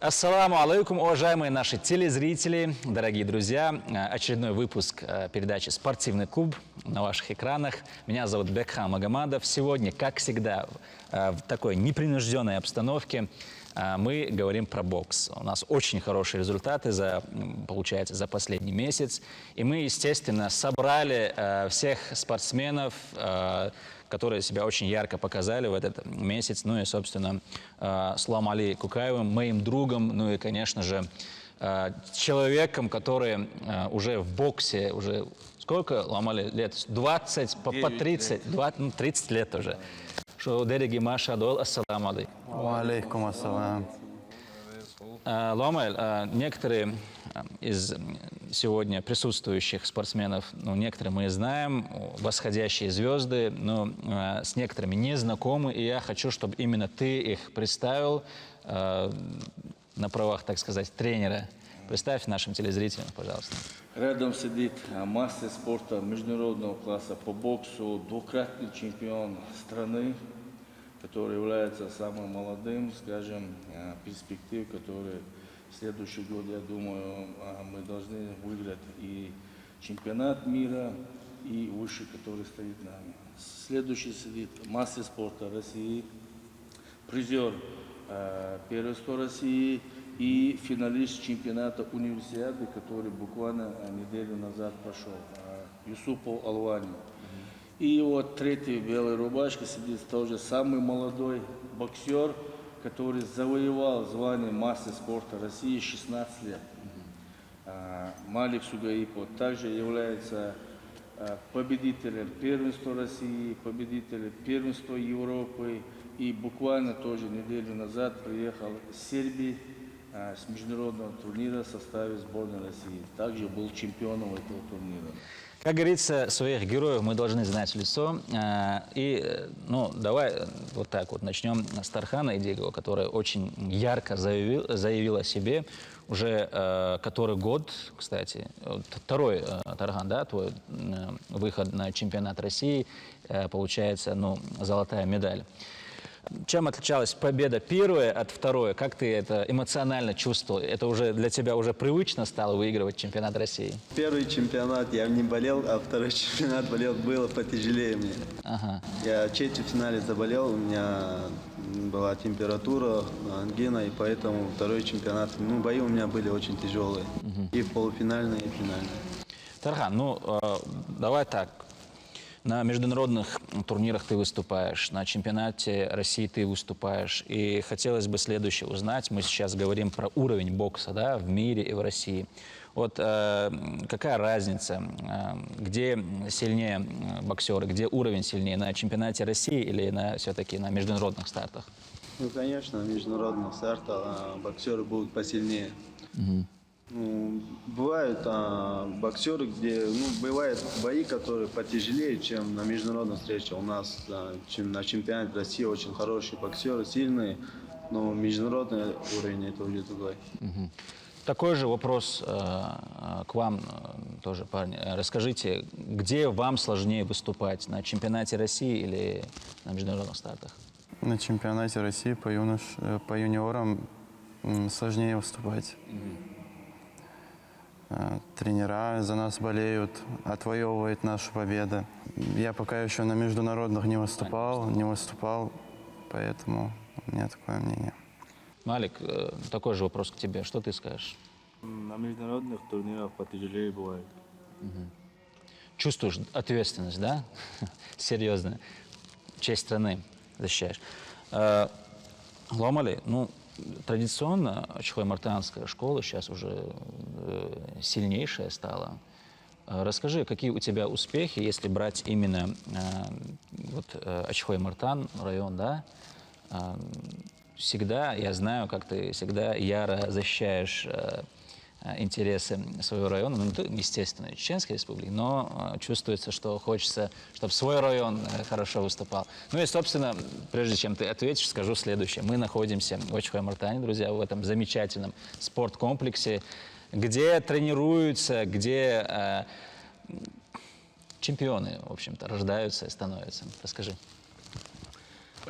Ассаламу алейкум, уважаемые наши телезрители, дорогие друзья. Очередной выпуск передачи «Спортивный клуб» на ваших экранах. Меня зовут Бекхам Магомадов. Сегодня, как всегда, в такой непринужденной обстановке мы говорим про бокс. У нас очень хорошие результаты, получается, за последний месяц. И мы, естественно, собрали всех спортсменов, которые себя очень ярко показали в этот месяц. Ну и, собственно, с Лом Али Кукаевым, моим другом, ну и, конечно же, человеком, который уже в боксе, уже сколько, Лом Али, лет? 20, по 30, 20, 30 лет уже. Шо, дереги Маша Адол, ассаламу алейкум. Алейкум ассалам. Лом Али, некоторые из сегодня присутствующих спортсменов, ну, некоторые мы знаем, восходящие звезды, но с некоторыми не знакомы, и я хочу, чтобы именно ты их представил на правах, так сказать, тренера. Представь нашим телезрителям, пожалуйста. Рядом сидит мастер спорта международного класса по боксу, двукратный чемпион страны, который является самым молодым, скажем, перспектив, который в следующий год, я думаю, мы должны выиграть и чемпионат мира, и выше, который стоит нами. Следующий сидит мастер спорта России, призер первенства России и финалист чемпионата универсиады, который буквально неделю назад прошел, Юсупов Алвани. И вот третий в белой рубашке сидит тоже самый молодой боксер, который завоевал звание мастер спорта России 16 лет. Малик Сугаипов также является победителем первенства России, победителем первенства Европы. И буквально тоже неделю назад приехал из Сербии с международного турнира в составе сборной России. Также был чемпионом этого турнира. Как говорится, своих героев мы должны знать в лицо. Ну, давай вот так вот начнем с Тархана Идигова, который очень ярко заявил о себе. Уже который год, кстати, второй, Тархан, да, твой выход на чемпионат России, получается, ну, золотая медаль. Чем отличалась победа первая от второй? Как ты это эмоционально чувствовал? Это уже для тебя уже привычно стало выигрывать чемпионат России? Первый чемпионат я не болел, а второй чемпионат болел, было потяжелее мне. Ага. Я в четвертьфинале заболел, у меня была температура, ангина, и поэтому второй чемпионат, ну, бои у меня были очень тяжелые. И полуфинальные, и финальные. Тархан, ну, давай так. На международных турнирах ты выступаешь, на чемпионате России ты выступаешь. И хотелось бы следующее узнать. Мы сейчас говорим про уровень бокса, да, в мире и в России. Вот какая разница, где сильнее боксеры, где уровень сильнее, на чемпионате России или все-таки на международных стартах? Ну, конечно, на международных стартах боксеры будут посильнее. Ну, бывают боксеры, где, ну, бывают бои, которые потяжелее, чем на международной встрече. У нас чем на чемпионате России очень хорошие боксеры, сильные, но международный уровень это уже другой. Такой же вопрос к вам тоже, парни. Расскажите, где вам сложнее выступать, на чемпионате России или на международных стартах? На чемпионате России по юниорам сложнее выступать. Тренера за нас болеют, отвоевывают нашу победу. Я пока еще на международных не выступал, поэтому у меня такое мнение. Малик, такой же вопрос к тебе. Что ты скажешь? На международных турнирах потяжелее бывает. Чувствуешь ответственность, да? Серьезно. Честь страны защищаешь. Лом Али, ну, традиционно очхой-мартанская школа сейчас уже сильнейшая стала. Расскажи, какие у тебя успехи, если брать именно вот Очхой-Мартан район, да? Всегда, я знаю, как ты всегда яро защищаешь интересы своего района, ну, естественно, Чеченской республики, но чувствуется, что хочется, чтобы свой район хорошо выступал. Ну и, собственно, прежде чем ты ответишь, скажу следующее. Мы находимся в Очхой-Мартане, друзья, в этом замечательном спорткомплексе, где тренируются, где чемпионы, в общем-то, рождаются и становятся. Расскажи.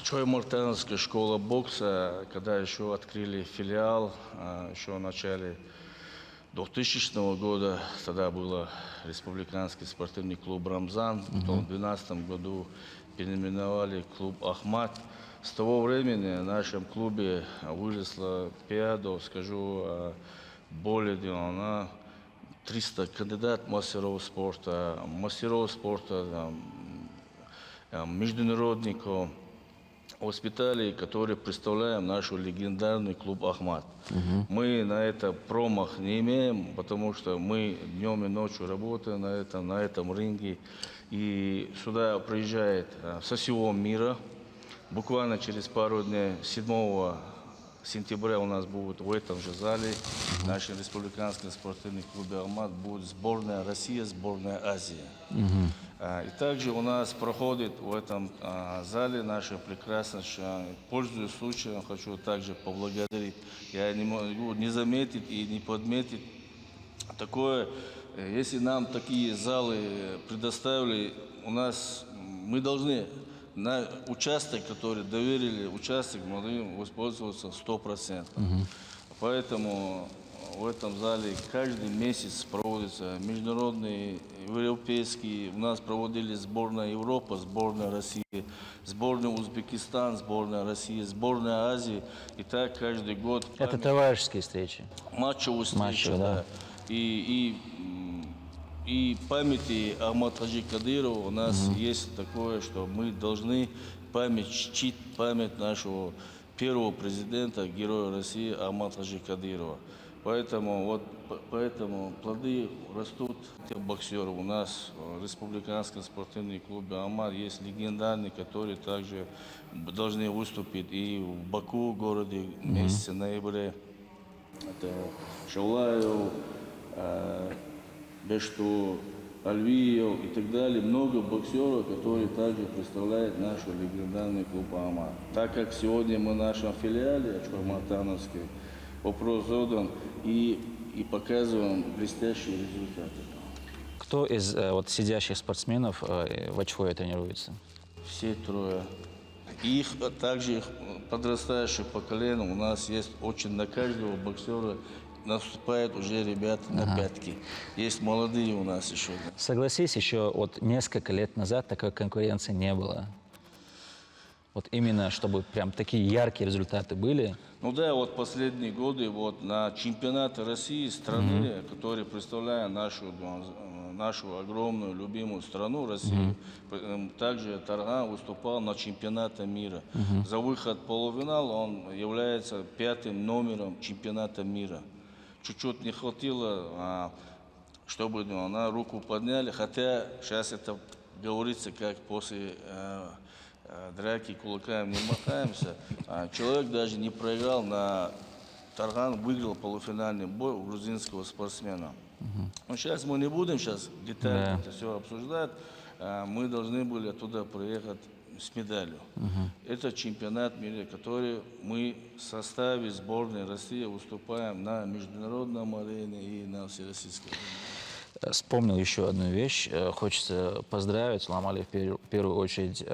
Чуй-Мартановская школа бокса, когда еще открыли филиал, еще в начале 2000 года, тогда был республиканский спортивный клуб «Рамзан», потом в 2012 году переименовали клуб «Ахмат». С того времени в нашем клубе выросло пиаду, скажу, более 300 кандидатов мастеров спорта, международников, воспитателей, которые представляем наш легендарный клуб «Ахмат». Мы на это промах не имеем, потому что мы днем и ночью работаем на этом ринге. И сюда приезжает со всего мира. Буквально через пару дней, 7 сентября у нас будет в этом же зале, в нашем республиканском спортивном клубе «Ахмат» будет сборная России, сборная Азии. И также у нас проходит в этом зале наша прекрасная, пользуясь случаем, хочу также поблагодарить. Я не могу не заметить и не подметить такое, если нам такие залы предоставили, мы должны на участок, который доверили, участок мы должны воспользоваться 100%. Поэтому в этом зале каждый месяц проводятся международные, европейские. У нас проводили сборная Европы, сборная России, сборная Узбекистан, сборная России, сборная Азии. И так каждый год. Это товарищеские встречи. Матчевые встречи, Матчевые, да. И памяти Ахмата Хаджи Кадырова у нас есть такое, что мы должны чтить память нашего первого президента, героя России Ахмата Хаджи Кадырова. Поэтому плоды растут тех боксеров. У нас в республиканском спортивном клубе «Ахмат» есть легендарные, которые также должны выступить и в Баку, городе, в месяце ноября. Это Шаулаев, Бешту, Альвиев и так далее. Много боксеров, которые также представляют наш легендарный клуб «Ахмат». Так как сегодня мы в нашем филиале Чуй-Мартановской, вопрос задан и показываем блестящие результаты. Кто из вот сидящих спортсменов в Ачхое тренируется? Все трое. Также подрастающее поколение у нас есть очень на каждого боксера наступают уже ребята на пятки. Есть молодые у нас еще. Согласись, еще вот несколько лет назад такой конкуренции не было. Вот именно, чтобы прям такие яркие результаты были. Ну да, вот последние годы вот на чемпионаты России, страны, которые представляют нашу огромную любимую страну Россию, также Тарган выступал на чемпионате мира. За выход в полуфинал он является 5-м номером чемпионата мира. Чуть-чуть не хватило, чтобы на руку подняли, хотя сейчас это говорится, как после драки кулаками не махаемся. Человек даже не проиграл, Тарган выиграл полуфинальный бой у грузинского спортсмена. Но сейчас мы не будем детально это все обсуждать. Мы должны были оттуда приехать с медалью. Это чемпионат мира, который мы в составе сборной России выступаем на международном арене и на всероссийской арене. Вспомнил еще одну вещь. Хочется поздравить Саламали в первую очередь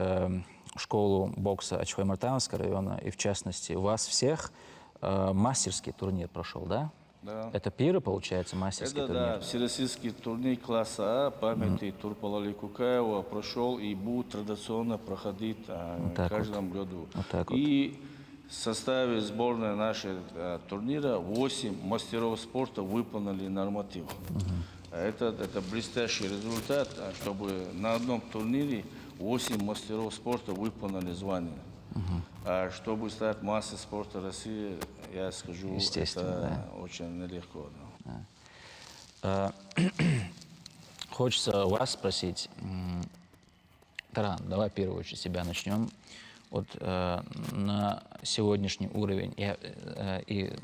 школу бокса Ачхой-Мартановского района и в частности вас всех. Мастерский турнир прошел, да? Да. Это первый, получается, мастерский турнир? Да, всероссийский турнир класса А памяти Турпалали Кукаева прошел и будет традиционно проходить в каждом году. Вот так и в составе сборной нашего турнира 8 мастеров спорта выполнили норматив. Это блестящий результат, чтобы на одном турнире 8 мастеров спорта выполнили звание. А чтобы стать мастером спорта России, я скажу, это очень нелегко. Да. Хочется вас спросить, Таран, давай в первую очередь себя начнем. Вот на сегодняшний уровень, и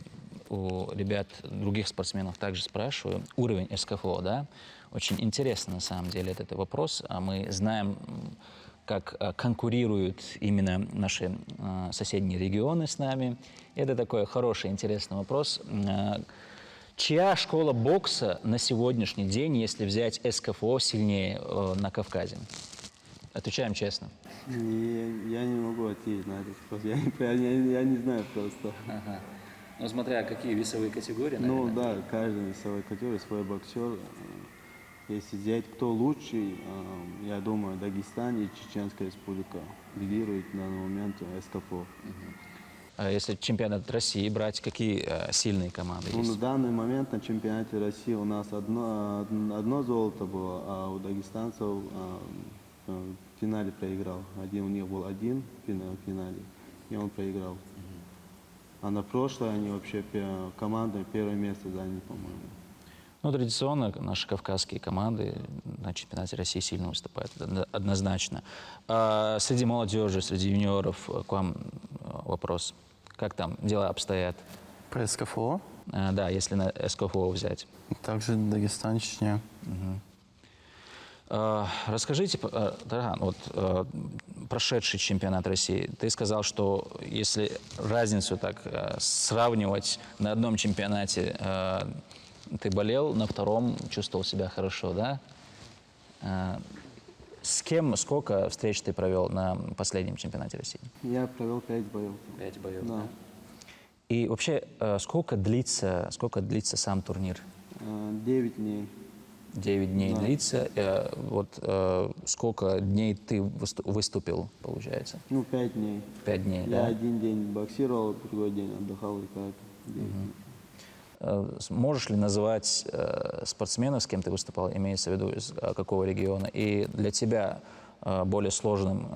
у ребят, других спортсменов также спрашиваю, уровень СКФО, да? Очень интересно на самом деле этот вопрос. Мы знаем, как конкурируют именно наши соседние регионы с нами. Это такой хороший, интересный вопрос. Чья школа бокса на сегодняшний день, если взять СКФО, сильнее на Кавказе? Отвечаем честно. Я не могу ответить. прийти на этот вопрос. Я не знаю просто. Ага. Ну, смотря какие весовые категории, Ну наверное. да, каждый весовой категории свой боксер. Если взять кто лучший, я думаю, Дагестан и Чеченская республика лидируют на данный момент СКФО. А если чемпионат России брать, какие сильные команды Ну, на есть? данный момент на чемпионате России у нас одно золото было, а у дагестанцев в финале проиграл. У них был один в финале, и он проиграл. А на прошлое они вообще командой первое место заняли, по-моему. Ну, традиционно наши кавказские команды на чемпионате России сильно выступают, это однозначно. А среди молодежи, среди юниоров к вам вопрос. Как там дела обстоят? По СКФО, Да, если на СКФО взять. также Дагестан, Чечня. Расскажите, Тарган, вот прошедший чемпионат России, ты сказал, что если разницу так сравнивать на одном чемпионате, ты болел, на втором чувствовал себя хорошо, да? С кем, сколько встреч ты провел на последнем чемпионате России? Я провел 5 боев. 5 боев, Да. И вообще, сколько длится сам турнир? 9 дней. 9 дней Да. длится. Сколько дней ты выступил, получается? Ну, 5 дней. 5 дней, Я да? один день боксировал, другой день отдыхал и так. Можешь ли назвать спортсменов, с кем ты выступал, имеется в виду из какого региона? И для тебя более сложным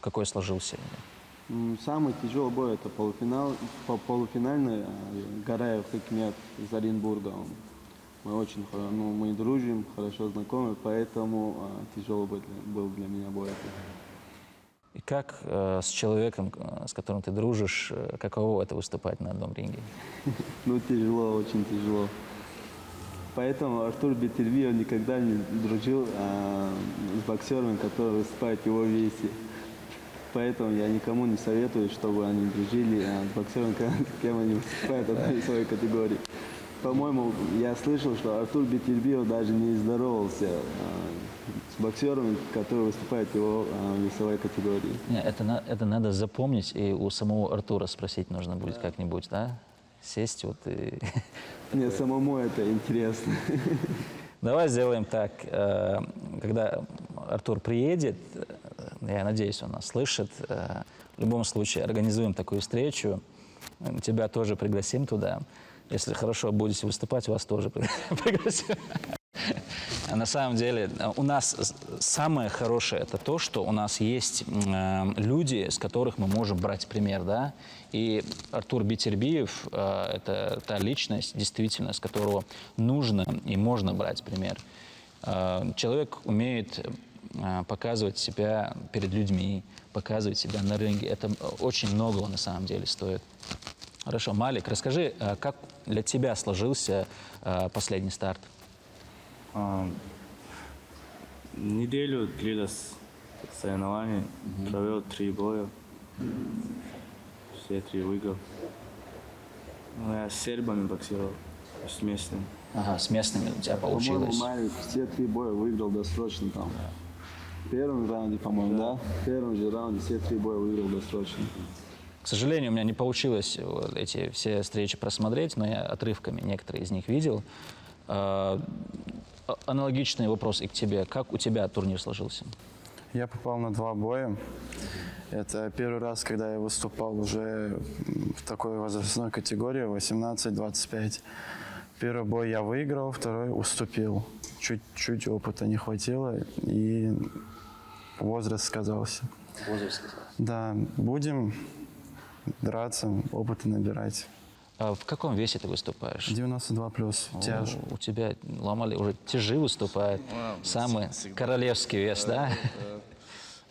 какой сложился? Самый тяжелый бой это полуфинальный Гараев Хикмет из Оренбурга. Мы очень мы дружим, хорошо знакомы, поэтому тяжелый был для меня бой. И как с человеком, с которым ты дружишь, каково это выступать на одном ринге? Ну, тяжело, очень тяжело. Поэтому Артур Бетербиев никогда не дружил с боксерами, которые выступают в его весе. Поэтому я никому не советую, чтобы они дружили с боксерами, с кем они выступают в одной весовой категории. По-моему, я слышал, что Артур Бетербиев даже не здоровался с боксерами, которые выступают в его весовой категории. Не, это надо запомнить, и у самого Артура спросить нужно будет как-нибудь, да? Сесть вот и... Мне самому это интересно. Давай сделаем так. Когда Артур приедет, я надеюсь, он нас слышит, в любом случае организуем такую встречу. Тебя тоже пригласим туда. Если хорошо будете выступать, вас тоже пригласим. На самом деле у нас самое хорошее это то, что у нас есть люди, с которых мы можем брать пример, да. И Артур Бетербиев это та личность, действительно, с которого нужно и можно брать пример. Человек умеет показывать себя перед людьми, показывать себя на ринге. Это очень многого на самом деле стоит. Хорошо, Малик, расскажи, как для тебя сложился последний старт? Неделю длилось соревнование, провел 3 боя, все 3 выиграл. Ну, я с сербами боксировал, с местными. Ага, с местными у тебя получилось. По-моему, Марик все 3 боя выиграл досрочно там. В первом раунде, по-моему, да? В первом же раунде все 3 боя выиграл досрочно. К сожалению, у меня не получилось эти все встречи просмотреть, но я отрывками некоторые из них видел. Аналогичный вопрос и к тебе. Как у тебя турнир сложился? Я попал на 2 боя. Это первый раз, когда я выступал уже в такой возрастной категории, 18-25. Первый бой я выиграл, второй уступил. Чуть-чуть опыта не хватило, и возраст сказался. Возраст. Да, будем драться, опыта набирать. А в каком весе ты выступаешь? 92+, тяж. У тебя, Ламали, уже тяжи выступает. Самый королевский вес, да?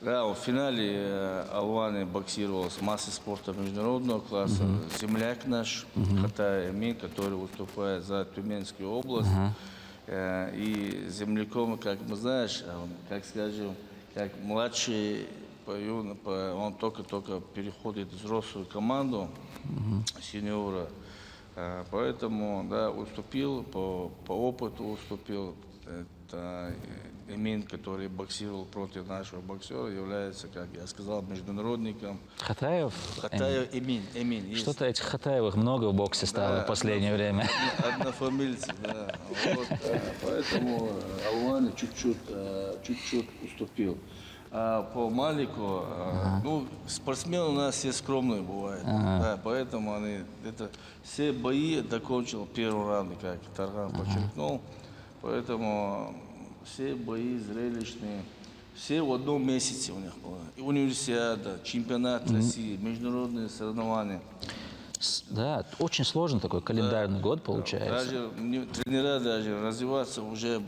Да, в финале Алваны боксировал с массой спорта международного класса. Земляк наш, Хатай Эмин, который выступает за Тюменскую область. И земляком, как мы знаешь, как скажем, как младший, он только-только переходит в взрослую команду сеньора. Поэтому, да, уступил, по опыту уступил. Эмин, который боксировал против нашего боксера, является, как я сказал, международником. Хатаев? Хатаев Эмин. Есть. Что-то этих Хатаевых много в боксе стало Да, в последнее время. Однофамильцы, да. Вот, поэтому Алвани чуть-чуть уступил. А по Малику, ну, спортсмены у нас все скромные бывают. Да, поэтому они все бои закончил первый раунд, как Тарган подчеркнул. Поэтому все бои зрелищные. Все в одном месяце у них было. И универсиада, чемпионат России, международные соревнования. Да, очень сложный такой календарный год получается. Даже тренера даже развиваться уже,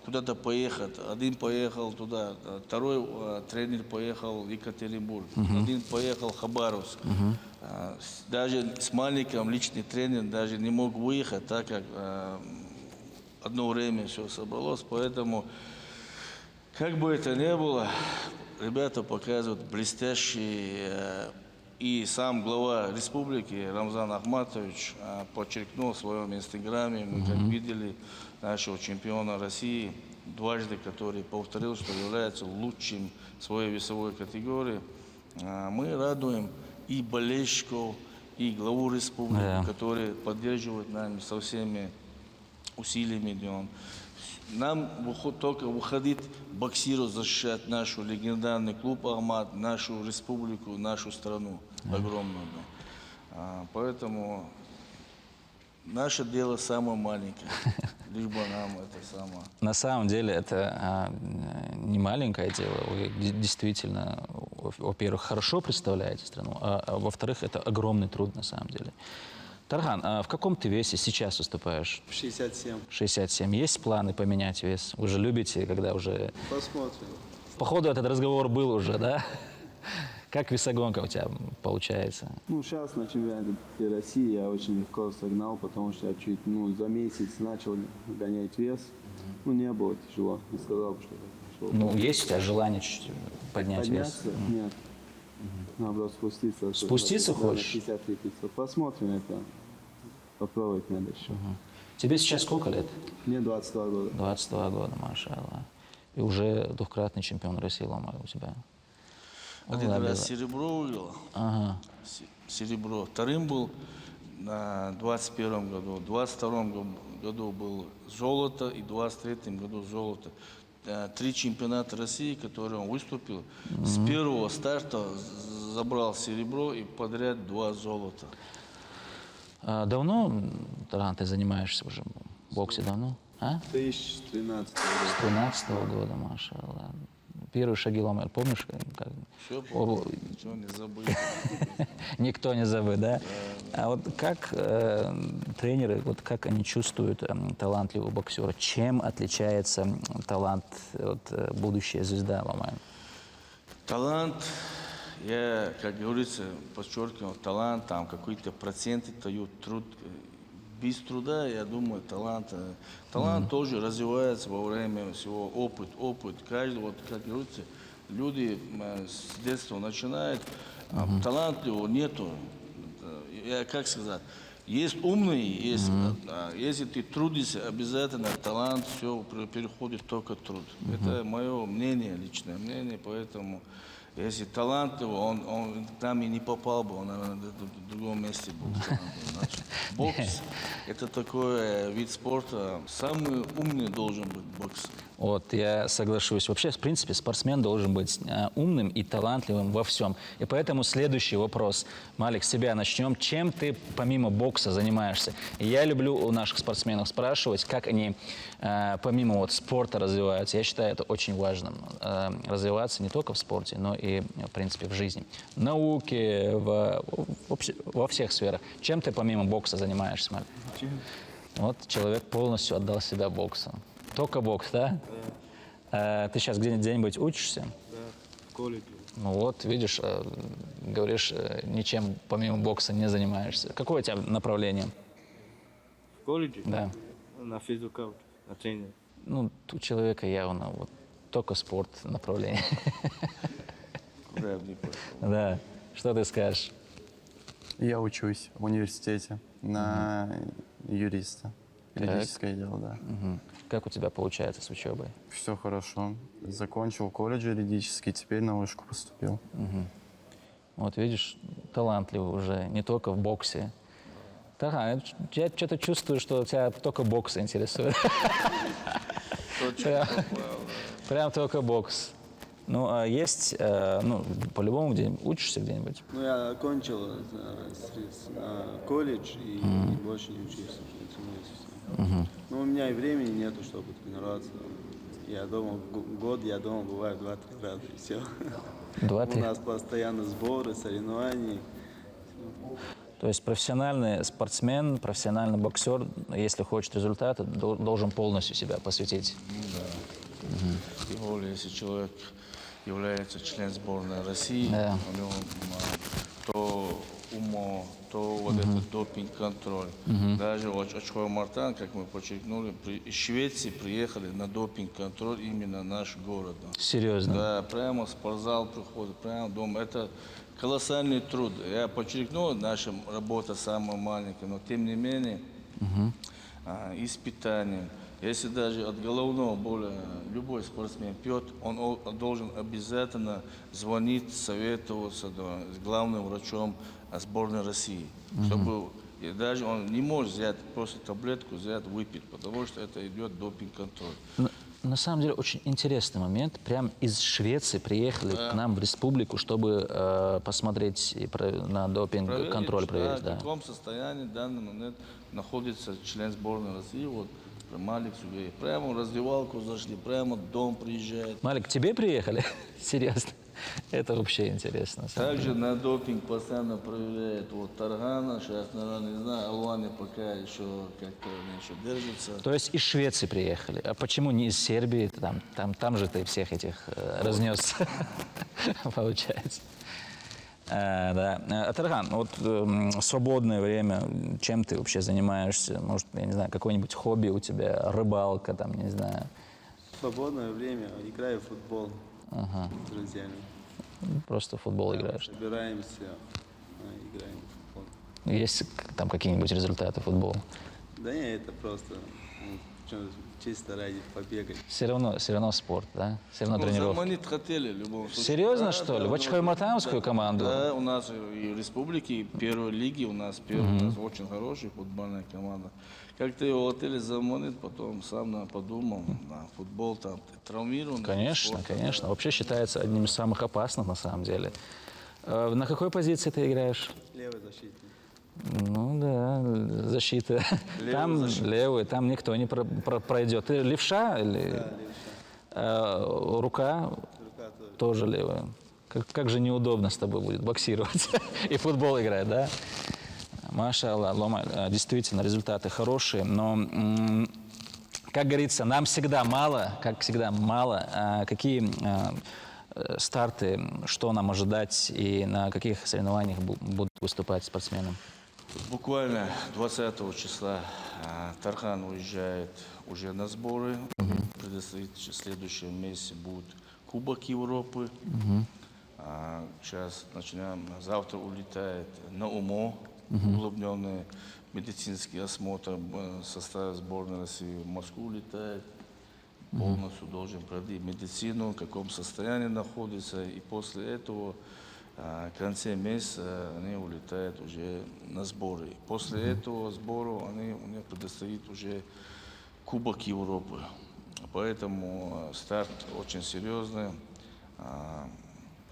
куда-то поехать. Один поехал туда, второй тренер поехал в Екатеринбург, один поехал в Хабаровск. Даже с маленьким личный тренер даже не мог выехать, так как одно время все собралось. Поэтому, как бы это ни было, ребята показывают блестящие. И сам глава республики Рамзан Ахматович подчеркнул в своем инстаграме, мы как видели нашего чемпиона России, дважды, который повторил, что является лучшим в своей весовой категории. Мы радуем и болельщиков, и главу республики, которые поддерживают нами со всеми усилиями, где он. Нам только выходить боксировать, защищать нашу легендарный клуб «Ахмат», нашу республику, нашу страну огромную. Поэтому наше дело самое маленькое, лишь бы нам это самое. На самом деле это не маленькое дело. Вы действительно, во-первых, хорошо представляете страну, а во-вторых, это огромный труд на самом деле. Тарган, а в каком ты весе сейчас выступаешь? 67. 67. Есть планы поменять вес? Вы же любите, когда уже... Посмотрим. Походу этот разговор был уже, да? Как весогонка у тебя получается? Ну, сейчас на чемпионате России я очень легко согнал, потому что я чуть, за месяц начал гонять вес. Ну, не было тяжело. Не сказал бы, что это тяжело. Ну, есть у тебя желание чуть поднять вес? Подняться? Нет. Наоборот, спуститься. Спуститься Да, хочешь? 53 500. Посмотрим это. Попробовать надо еще. Тебе сейчас сколько лет? Мне 22 года. 22 года, машаллах. И уже двукратный чемпион России, ломаю у тебя. Один Ладно. раз серебро выиграл. Ага. Серебро. Вторым был на 21 году. В 22 году был золото и в 23 году золото. 3 чемпионата России, которые он выступил. С первого старта забрал серебро и подряд 2 золота. А давно, Тарган, ты занимаешься уже в боксе давно? А? 2013 С 13 года, машаллах. Первые шаги ломали, помнишь? Как? Все помню, ничего не забыл. Никто не забыл, да? А вот как тренеры, вот как они чувствуют талантливого боксера? Чем отличается талант от будущая звезда ломаем? Талант, я, как говорится, подчеркиваю, талант, там какие-то проценты дают, труд. Без труда, я думаю, талант тоже развивается во время всего, опыт. Каждый, вот, как говорится, люди с детства начинают, талантливого нету. Я, как сказать, есть умные, есть, если ты трудишься, обязательно талант, все переходит только труд. Это мое мнение, личное мнение, поэтому если талантливый, он к нам и не попал бы, он, наверное, в другом месте был. Бокс – это такой вид спорта, самый умный должен быть бокс. Вот, я соглашусь. Вообще, в принципе, спортсмен должен быть умным и талантливым во всем. И поэтому следующий вопрос. Малик, с тебя начнем. Чем ты помимо бокса занимаешься? И я люблю у наших спортсменов спрашивать, как они помимо спорта развиваются. Я считаю, это очень важно. Развиваться не только в спорте, но и, в принципе, в жизни. В науке, во всех сферах. Чем ты помимо бокса занимаешься, Малик? Вот человек полностью отдал себя боксу. Только бокс, да? Ты сейчас где-нибудь учишься? Да, в колледже. Ну вот, видишь, говоришь, ничем помимо бокса не занимаешься. Какое у тебя направление? В колледже? Да. На физкультуре, на тренера. Ну, у человека явно вот только спорт направление. Куда я бы не пошел. Да. Что ты скажешь? Я учусь в университете на юриста. юридическое дело, да. Мгм. Как у тебя получается с учебой? Все хорошо. Закончил колледж юридический, теперь на вышку поступил. Вот видишь, талантливый уже, не только в боксе. Тархан, я что-то чувствую, что тебя только бокс интересует. Прям только бокс. Ну, а есть, ну, по-любому где-нибудь учишься где-нибудь? Ну, я окончил колледж и больше не учился. Ну, у меня и времени нету, чтобы тренироваться. Я дома, год я дома бываю 2-3 раза, и все. У 2-3? нас постоянно сборы, соревнования. То есть профессиональный спортсмен, профессиональный боксер, если хочет результата, должен полностью себя посвятить. Тем более, если человек является членом сборной России, Да. у него то УМО, то вот этот допинг-контроль. Даже Очхой Мартан, как мы подчеркнули, из Швеции приехали на допинг-контроль именно наш город. Серьезно? Да, прямо в спортзал приходит, прямо дома. Это колоссальный труд. Я подчеркнул, наша работа самая маленькая, но тем не менее испытания. Если даже от головного боли любой спортсмен пьет, он должен обязательно звонить, советоваться с главным врачом сборной России, чтобы и даже он не может взять просто таблетку, взять, выпить, потому что это идет допинг-контроль. На самом деле очень интересный момент. Прям из Швеции приехали к нам в республику, чтобы посмотреть на допинг-контроль проверить. В Да. каком состоянии в данный момент находится член сборной России. Вот Малик Сугеев. Прямо в раздевалку зашли, прямо в дом приезжает. Малик, к тебе приехали? Серьезно? Это вообще интересно. на самом Также на допинг постоянно проверяет вот Таргана, сейчас, наверное, не знаю, Алвани пока еще как-то еще держится. То есть из Швеции приехали. А почему не из Сербии? Там же ты всех этих разнес, получается. Да. Тарган, вот свободное время, чем ты вообще занимаешься? Может, я не знаю, какое-нибудь хобби у тебя, рыбалка, там, не знаю. В свободное время играю в футбол с друзьями. Просто в футбол играешь. Собираемся, играем в футбол. Есть там какие-нибудь результаты футбола? Да не, это просто чисто ради побегать. Все равно спорт, да? Все равно тренировка. Заманить хотели в любом случае. Серьезно, Да, что ли? да, В Очхой-Матамскую команду? Да, у нас и в республике, и в первой лиге у нас очень хорошая футбольная команда. Как ты его хотели заманить, потом сам подумал, футбол там травмированный. Конечно, спорт, конечно. Вообще считается одним из самых опасных на самом деле. На какой позиции ты играешь? Левый защитник. Ну да, защита. Там левый, там никто не пройдет. Ты левша или? Да, левша. Рука Рука тоже. тоже левая. Как же неудобно с тобой будет боксировать и футбол играть, да? Маша Аллах, Лома, действительно, результаты хорошие, но, как говорится, нам всегда мало, как всегда мало. Какие старты, что нам ожидать и на каких соревнованиях будут выступать спортсмены? Буквально 20 числа Тархан уезжает уже на сборы. Предстоит в следующем месяце будет Кубок Европы. Сейчас начинаем, завтра улетает на УМО, углубленный медицинский осмотр состава сборной России. В Москву улетает, полностью должен пройти медицину, в каком состоянии находится. И после этого в конце месяца они улетают уже на сборы. После этого сбора у них предстоит уже Кубок Европы. Поэтому старт очень серьезный,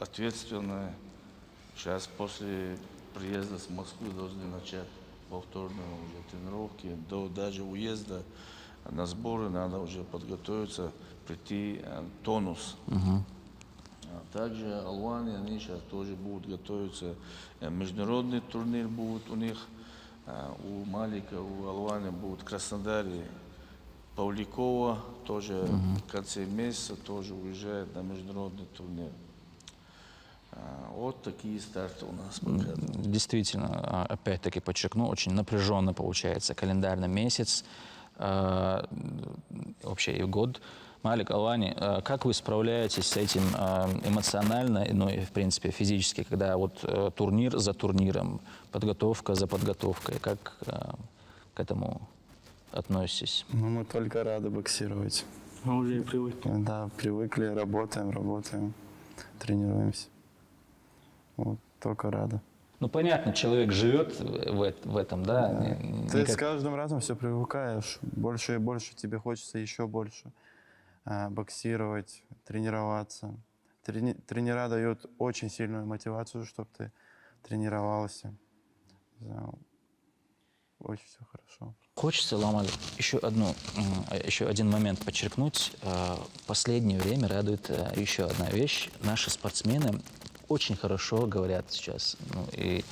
ответственный. Сейчас после приезда с Москвы должны начать повторные уже тренировки. До даже уезда на сборы надо уже подготовиться, прийти тонус. Также Алвани, они сейчас тоже будут готовиться. Международный турнир будет у них. У Малика, у Алвани будет в Краснодаре. Павликова тоже в конце месяца тоже уезжает на международный турнир. Вот такие старты у нас пока. Действительно, опять-таки подчеркну, очень напряженно получается календарный месяц, вообще и год. Малик, Алвани, как вы справляетесь с этим эмоционально, ну и в принципе физически, когда вот турнир за турниром, подготовка за подготовкой, как к этому относитесь? Ну, мы только рады боксировать. Мы уже привыкли. Да, привыкли, работаем, тренируемся. Вот, только рады. Ну, понятно, человек живет в этом, да? Ты Никак- с каждым разом все привыкаешь. Больше и больше тебе хочется еще больше боксировать, тренироваться. Тренера дают очень сильную мотивацию, чтобы ты тренировался. Да, очень все хорошо. Хочется, Ламаль, еще один момент подчеркнуть. В последнее время радует еще одна вещь. Наши спортсмены очень хорошо говорят сейчас. Ну, и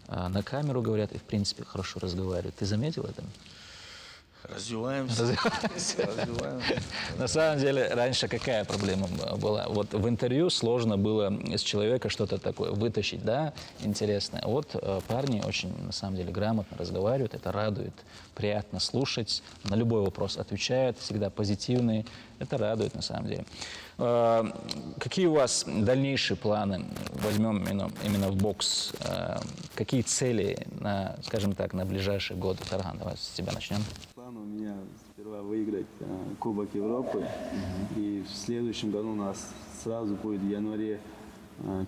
на камеру говорят, и в принципе хорошо разговаривают. Ты заметил это? Развиваемся. Развиваемся. На самом деле, раньше какая проблема была? Вот в интервью сложно было из человека что-то такое вытащить, да, интересное. Вот парни очень, на самом деле, грамотно разговаривают, это радует, приятно слушать, на любой вопрос отвечают, всегда позитивные, это радует, на самом деле. Какие у вас дальнейшие планы? Возьмем именно в бокс. Какие цели, скажем так, на ближайшие годы? Тарган, давай с тебя начнем. План у меня сперва выиграть Кубок Европы. И в следующем году у нас сразу будет в январе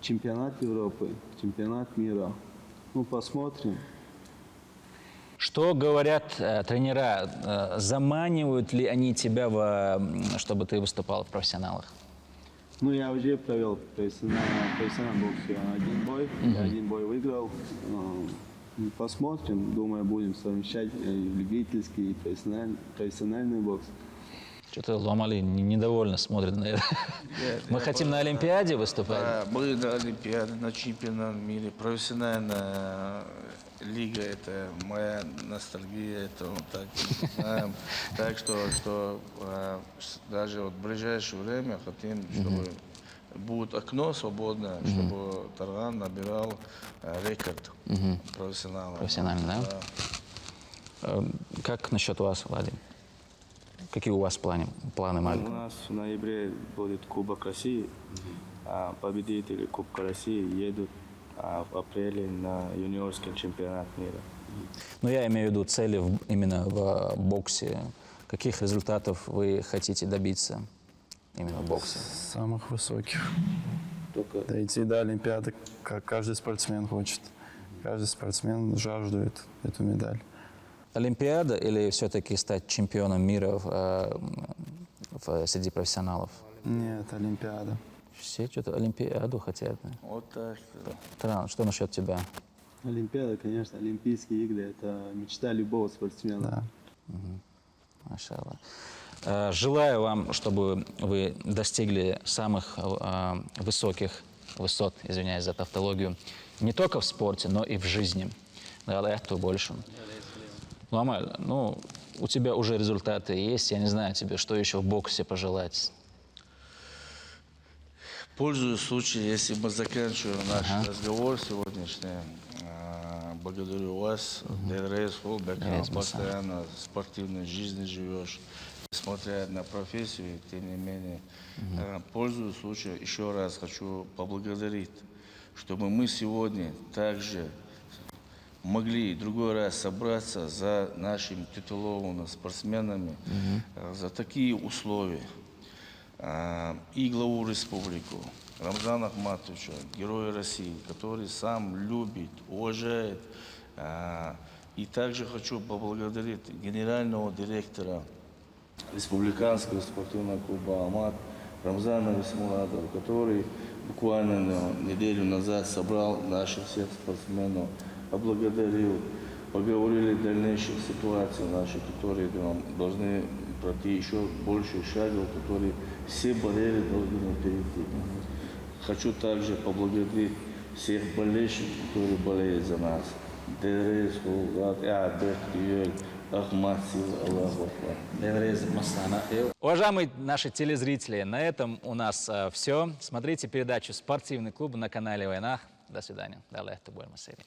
чемпионат Европы, чемпионат мира. Ну, посмотрим. Что говорят тренера? Заманивают ли они тебя, чтобы ты выступал в профессионалах? Ну, я уже провел профессиональный бокс один бой. Я один бой выиграл. Посмотрим. Думаю, будем совмещать любительский и профессиональный бокс. Что-то Ламали недовольно смотрит на это. Мы хотим на Олимпиаде выступать. Мы на Олимпиаде, на чемпионате мира, профессиональная лига, это моя ностальгия, это вот так знаем. Так что даже вот в ближайшее время хотим, чтобы будет окно свободное, чтобы Тарган набирал рекорд профессионала. Профессионально, да? Как насчет вас, Владимир? Какие у вас планы, У Малик? нас в ноябре будет Кубок России. Победители Кубка России едут в апреле на юниорский чемпионат мира. Ну, я имею в виду цели именно в боксе. Каких результатов вы хотите добиться именно в боксе? Самых высоких. Только Дойти до Олимпиады, как каждый спортсмен хочет. Каждый спортсмен жаждет эту медаль. Олимпиада или все-таки стать чемпионом мира среди профессионалов? Нет, Олимпиада. Все что-то Олимпиаду хотят. Вот так. Таран, что насчет тебя? Олимпиада, конечно, Олимпийские игры – это мечта любого спортсмена. Да. Машалла. Желаю вам, чтобы вы достигли самых высоких высот, извиняюсь за тавтологию, не только в спорте, но и в жизни. Да, больше. Ламаль, ну, у тебя уже результаты есть, я не знаю тебе, что еще в боксе пожелать. Пользуясь случаем, если мы заканчиваем наш разговор сегодняшний, благодарю вас, Дерез Фулбекам, постоянно спортивной жизнью живешь, несмотря на профессию, тем не менее. Пользуясь случаем, еще раз хочу поблагодарить, чтобы мы сегодня также могли другой раз собраться за нашими титулованными спортсменами, за такие условия. И главу республику Рамзана Ахматовича, Героя России, который сам любит, уважает. И также хочу поблагодарить генерального директора Республиканского спортивного клуба «Алмат» Рамзана Исмурадова, который буквально неделю назад собрал наших всех спортсменов, поблагодарил, поговорили о дальнейших ситуациях наших, которые должны пройти еще больше шагов, которые все болели должны перейти. Хочу также поблагодарить всех болельщиков, которые болеют за нас. Дерез, Ахмад, Аллаху Акбар. Уважаемые наши телезрители, на этом у нас все. Смотрите передачу «Спортивный клуб» на канале Войнах. До свидания. Далее, это будет серия.